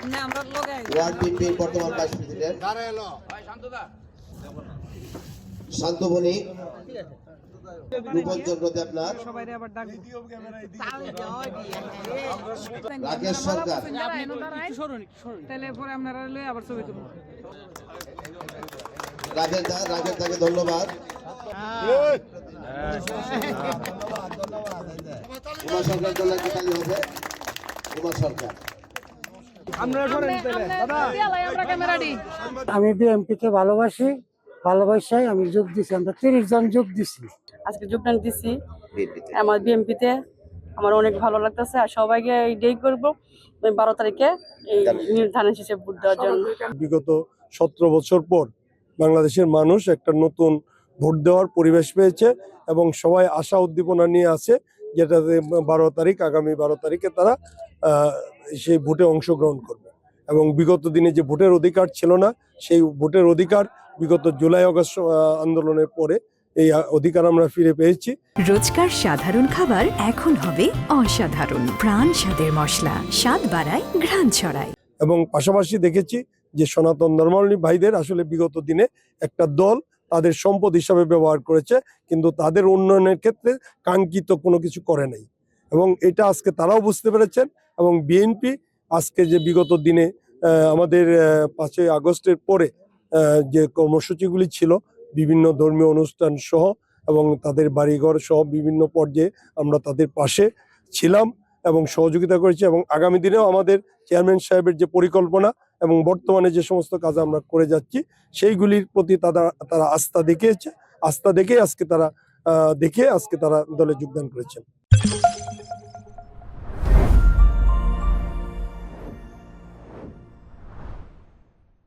Word বিএনপির বর্তমান vice president Shantomoni Rupchandra Debnath, Rakesh সরকার, রাজের দাকে ধন্যবাদ। উমা সরকার দলের তালি হবে। উমা সরকার। আমি বিএনপিকে ভালোবাসাই আমি যোগ দিছি। আমরা 30 জন যোগ দিছি, আজকে যোগদান দিছি আমার বিএনপিতে। আমার অনেক ভালো লাগতেছে আর সবাইকে এইটাই করবো 12 তারিখে এই নির্ধারণ শেষে ভোট দেওয়ার জন্য। বিগত 17 বছর পর বাংলাদেশের মানুষ একটা নতুন ভোট দেওয়ার পরিবেশ পেয়েছে এবং সবাই আশা উদ্দীপনা নিয়ে আছে, যেটাতে আগামী 12 তারিখে তারা সেই ভোটে অংশগ্রহণ করবে। এবং বিগত দিনে যে ভোটের অধিকার ছিল না, সেই ভোটের অধিকার বিগত জুলাই আগস্ট আন্দোলনের পরে এই অধিকার আমরা ফিরে পেয়েছি। রোজকার সাধারণ খাবার এখন হবে অসাধারণ। প্রাণ স্বাদের মশলা, স্বাদ বাড়ায়, ঘ্রাণ ছড়ায়। এবং পাশাপাশি দেখেছি যে সনাতন ধর্মাবলম্বী ভাইদের আসলে বিগত দিনে একটা দল তাদের সম্পদ হিসাবে ব্যবহার করেছে, কিন্তু তাদের উন্নয়নের ক্ষেত্রে কাঙ্ক্ষিত কোনো কিছু করে নাই। এবং এটা আজকে তারাও বুঝতে পেরেছেন। এবং বিএনপি আজকে যে বিগত দিনে আমাদের 5ই আগস্টের পরে যে কর্মসূচিগুলি ছিল, বিভিন্ন ধর্মীয় অনুষ্ঠান সহ এবং তাদের বাড়িঘর সহ বিভিন্ন পর্যায়ে আমরা তাদের পাশে ছিলাম এবং সহযোগিতা করেছি। এবং আগামী দিনেও আমাদের চেয়ারম্যান সাহেবের যে পরিকল্পনা এবং বর্তমানে যে সমস্ত কাজ আমরা করে যাচ্ছি, সেইগুলির প্রতি তারা আস্থা দেখিয়েছে। আস্থা দেখে আজকে তারা দলে যোগদান করেছেন।